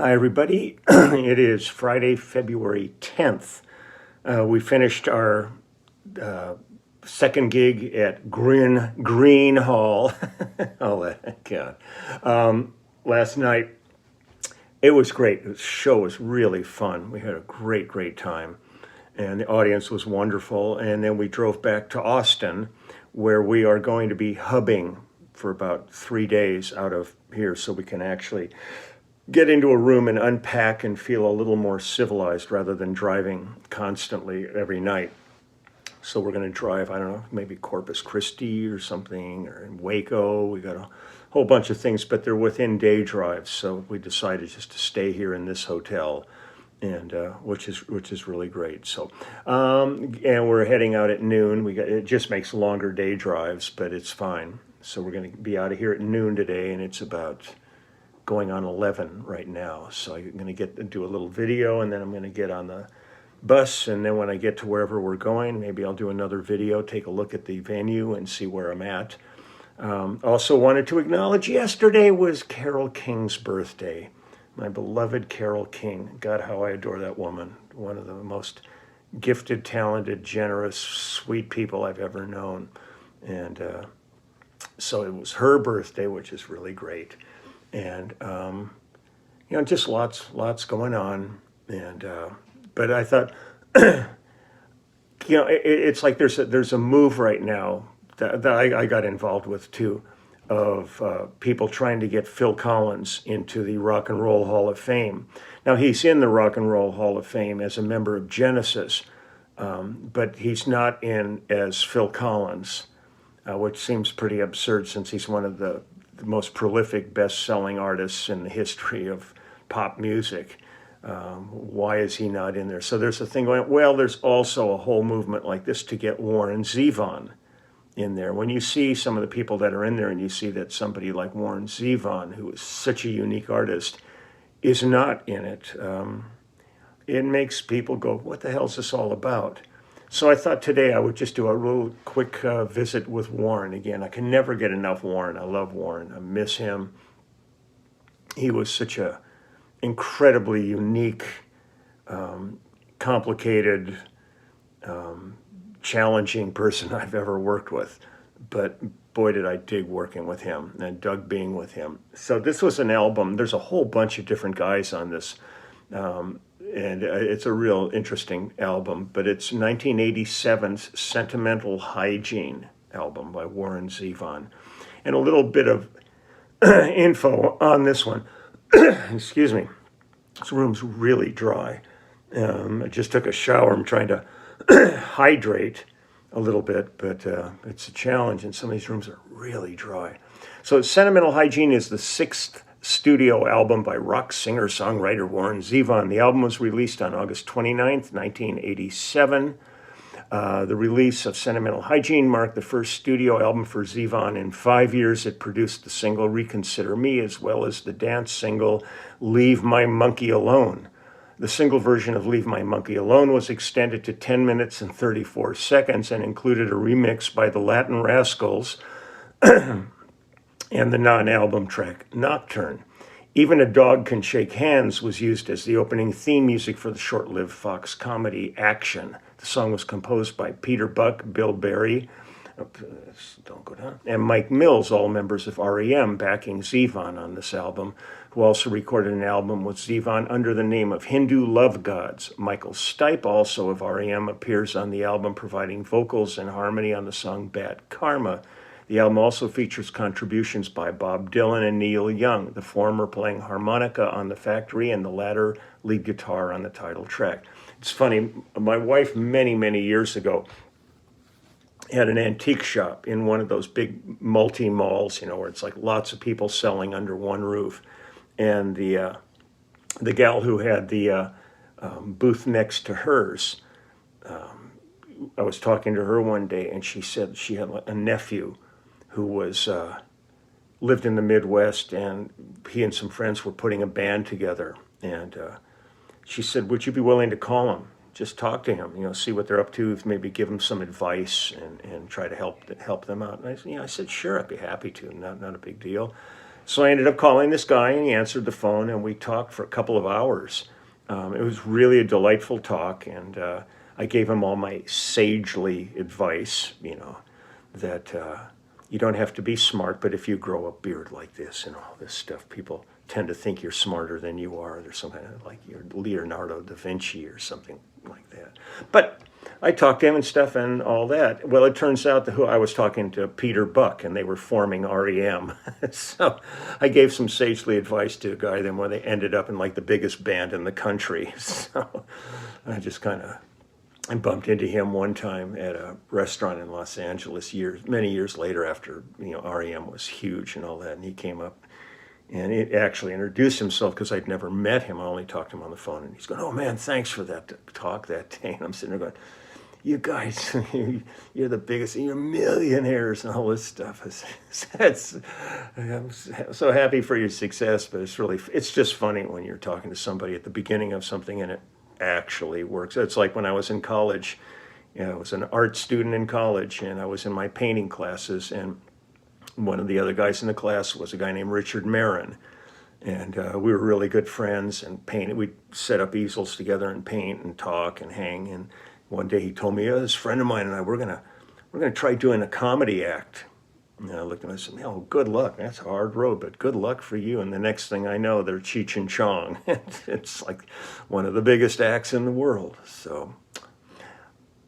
Hi, everybody. It is Friday, February 10th. We finished our second gig at Green Hall. Oh, that God. Last night. It was great. The show was really fun. We had a great time. And the audience was wonderful. And then we drove back to Austin, where we are going to be hubbing for about 3 days out of here so we can actually get into a room and unpack and feel a little more civilized rather than driving constantly every night. So we're going to drive, I don't know, maybe Corpus Christi or something, or in Waco. We got a whole bunch of things, but they're within day drives. So we decided just to stay here in this hotel, and which is really great. So and we're heading out at noon. It just makes longer day drives, but it's fine. So we're going to be out of here at noon today, and it's about going on 11 right now. So I'm going to do a little video, and then I'm going to get on the bus, and then when I get to wherever we're going, maybe I'll do another video, take a look at the venue and see where I'm at. Also wanted to acknowledge yesterday was Carole King's birthday. My beloved Carole King. God, how I adore that woman. One of the most gifted, talented, generous, sweet people I've ever known. And so it was her birthday, which is really great. And, just lots going on. And, but I thought, it's like there's a move right now that I got involved with too, of people trying to get Phil Collins into the Rock and Roll Hall of Fame. Now, he's in the Rock and Roll Hall of Fame as a member of Genesis, but he's not in as Phil Collins, which seems pretty absurd since he's one of the most prolific, best-selling artists in the history of pop music. Why is he not in there? So there's a thing going, well, there's also a whole movement like this to get Warren Zevon in there. When you see some of the people that are in there and you see that somebody like Warren Zevon, who is such a unique artist, is not in it, it makes people go, what the hell is this all about? So I thought today I would just do a real quick visit with Warren again. I can never get enough Warren. I love Warren. I miss him. He was such a incredibly unique, complicated, challenging person I've ever worked with. But boy, did I dig working with him and dug being with him. So this was an album. There's a whole bunch of different guys on this. And it's a real interesting album, but it's 1987's Sentimental Hygiene album by Warren Zevon. And a little bit of info on this one. Excuse me. This room's really dry. I just took a shower. I'm trying to hydrate a little bit, but it's a challenge, and some of these rooms are really dry. So Sentimental Hygiene is the sixth studio album by rock singer-songwriter Warren Zevon. The album was released on August 29th, 1987. The release of Sentimental Hygiene marked the first studio album for Zevon in 5 years. It produced the single Reconsider Me, as well as the dance single Leave My Monkey Alone. The single version of Leave My Monkey Alone was extended to 10 minutes and 34 seconds and included a remix by the Latin Rascals and the non-album track Nocturne. Even A Dog Can Shake Hands was used as the opening theme music for the short-lived Fox comedy Action. The song was composed by Peter Buck, Bill Berry, don't go down, and Mike Mills, all members of REM, backing Zevon on this album, who also recorded an album with Zevon under the name of Hindu Love Gods. Michael Stipe, also of REM, appears on the album, providing vocals and harmony on the song Bad Karma. The album also features contributions by Bob Dylan and Neil Young, the former playing harmonica on The Factory and the latter lead guitar on the title track. It's funny, my wife many years ago had an antique shop in one of those big multi-malls, where it's like lots of people selling under one roof. And the gal who had the booth next to hers, I was talking to her one day, and she said she had a nephew who was lived in the Midwest, and he and some friends were putting a band together. And she said, would you be willing to call him? Just talk to him, see what they're up to, maybe give them some advice and try to help them out. And I said, sure, I'd be happy to, not a big deal. So I ended up calling this guy, and he answered the phone, and we talked for a couple of hours. It was really a delightful talk, and I gave him all my sagely advice, that you don't have to be smart, but if you grow a beard like this and all this stuff, people tend to think you're smarter than you are. There's some kind of like you're Leonardo da Vinci or something like that. But I talked to him and stuff and all that. Well, it turns out that I was talking to Peter Buck, and they were forming REM. So I gave some sagely advice to a guy. Then when they ended up in like the biggest band in the country, so I just I bumped into him one time at a restaurant in Los Angeles many years later, after REM was huge and all that, and he came up. And he actually introduced himself because I'd never met him. I only talked to him on the phone. And he's going, "Oh, man, thanks for that talk that day." And I'm sitting there going, "You guys, you're the biggest, you're millionaires," and all this stuff. I'm so happy for your success, but it's just funny when you're talking to somebody at the beginning of something and it actually works. It's like when I was in college. I was an art student in college, and I was in my painting classes, and one of the other guys in the class was a guy named Richard Marin, and we were really good friends and painted. We'd set up easels together and paint and talk and hang. And one day he told me, "This friend of mine and I, we're gonna try doing a comedy act." And I looked at him and I said, "Oh, good luck. That's a hard road, but good luck for you." And the next thing I know, they're Cheech and Chong. It's like one of the biggest acts in the world. So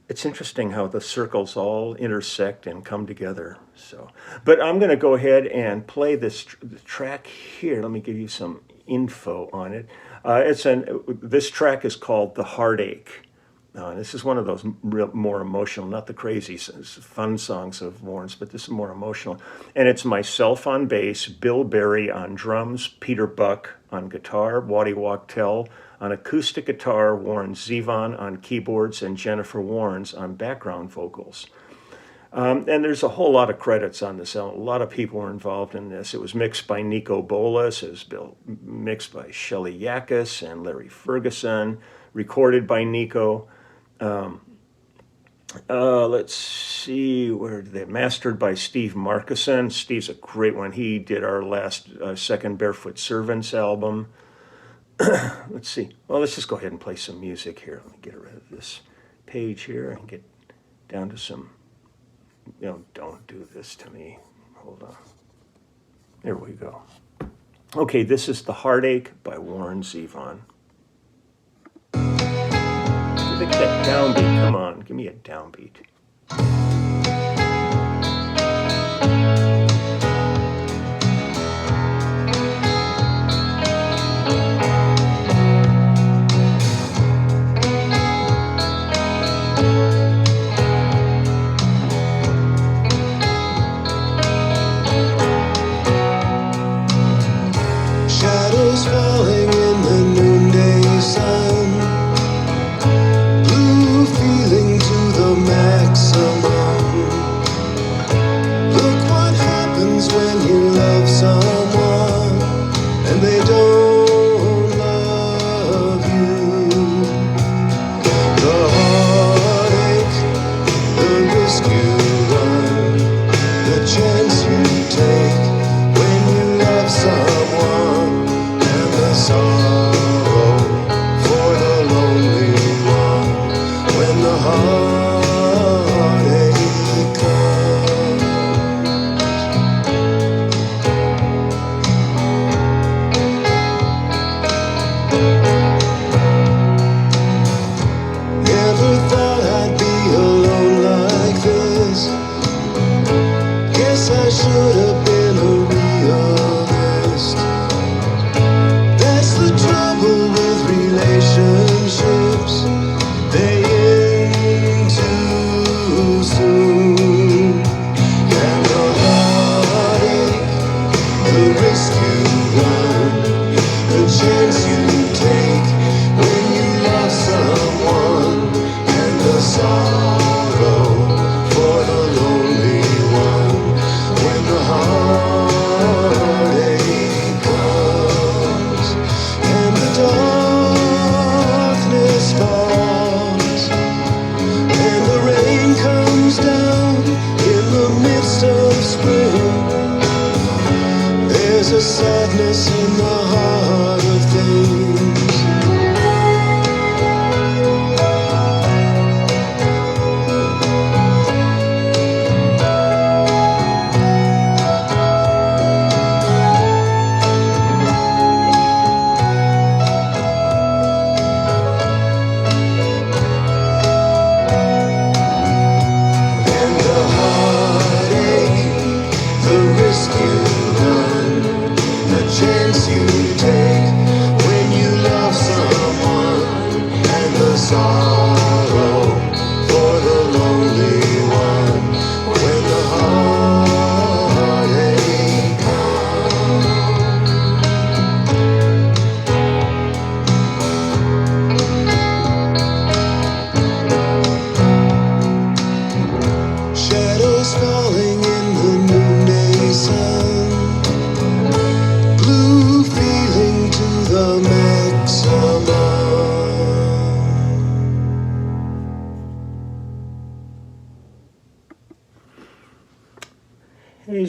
it's interesting how the circles all intersect and come together. So, but I'm going to go ahead and play this track here. Let me give you some info on it. This track is called "The Heartache." This is one of those more emotional, not the crazy, fun songs of Warren's, but this is more emotional. And it's myself on bass, Bill Berry on drums, Peter Buck on guitar, Waddy Wachtel on acoustic guitar, Warren Zevon on keyboards, and Jennifer Warrens on background vocals. And there's a whole lot of credits on this album. A lot of people were involved in this. It was mixed by Nico Bolas. It was mixed by Shelley Yakis and Larry Ferguson. Recorded by Nico. Let's see, where did they mastered by Steve Markison. Steve's a great one. He did our last second Barefoot Servants album. Let's see. Well, let's just go ahead and play some music here. Let me get rid of this page here and get down to some. Don't do this to me. Hold on. There we go. Okay, this is "The Heartache" by Warren Zevon. Give it that downbeat. Come on, give me a downbeat. Shadows falling in the noonday sun, blue feeling to the maximum.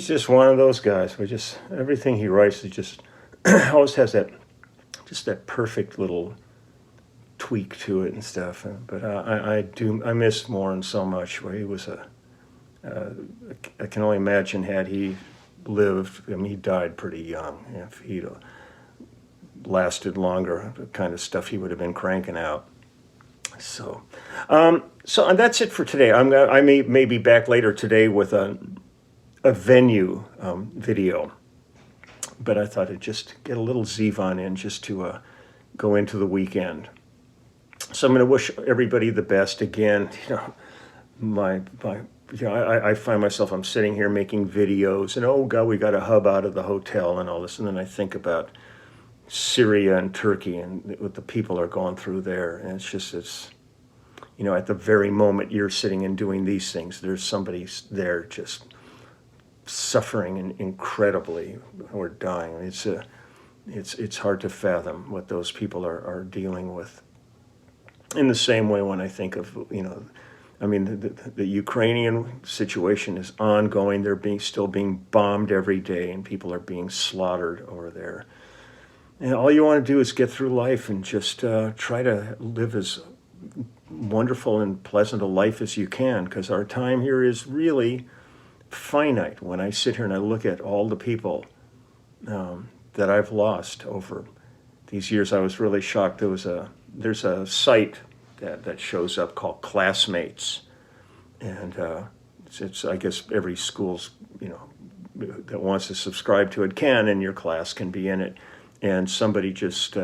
he's just one of those guys. We just everything he writes is just always has that perfect little tweak to it and stuff. But I miss Warren so much. Where he was I can only imagine had he lived. I mean, he died pretty young. If he'd lasted longer, the kind of stuff he would have been cranking out. So and that's it for today. I may be back later today with a venue video, but I thought I'd just get a little Zevon in just to go into the weekend. So I'm going to wish everybody the best again. I find myself, I'm sitting here making videos, and oh God, we got a hub out of the hotel and all this, and then I think about Syria and Turkey and what the people are going through there, and it's at the very moment you're sitting and doing these things, there's somebody there just suffering incredibly or dying. It's hard to fathom what those people are dealing with. In the same way, when I think of the Ukrainian situation is ongoing. They're still being bombed every day, and people are being slaughtered over there. And all you want to do is get through life and just try to live as wonderful and pleasant a life as you can, because our time here is really finite. When I sit here and I look at all the people that I've lost over these years, I was really shocked. There's a site that shows up called Classmates, and it's I guess every school's that wants to subscribe to it can, and your class can be in it. And somebody just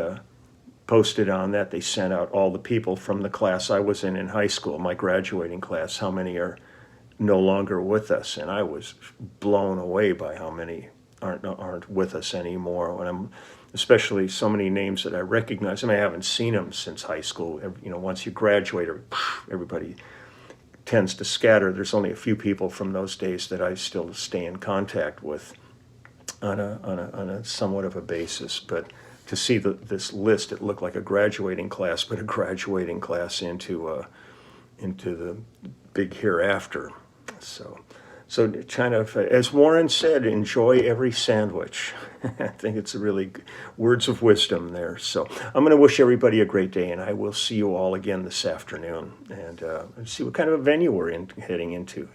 posted on that. They sent out all the people from the class I was in high school, my graduating class, how many are no longer with us, and I was blown away by how many aren't with us anymore. When I'm especially so many names that I recognize. I mean, I haven't seen them since high school. Once you graduate, everybody tends to scatter. There's only a few people from those days that I still stay in contact with on a somewhat of a basis. But to see this list, it looked like a graduating class, but a graduating class into the big hereafter. So China, as Warren said, enjoy every sandwich. I think it's really words of wisdom there. So I'm going to wish everybody a great day, and I will see you all again this afternoon, and see what kind of a venue we're heading into.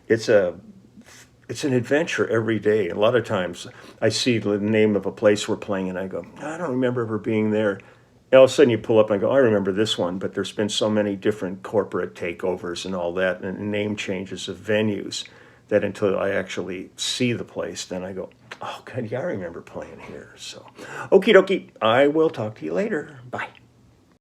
It's an adventure every day. A lot of times I see the name of a place we're playing, and I go, I don't remember ever being there. And all of a sudden you pull up and go, I remember this one, but there's been so many different corporate takeovers and all that, and name changes of venues, that until I actually see the place, then I go, oh God, yeah, I remember playing here. So, okie dokie, I will talk to you later. Bye.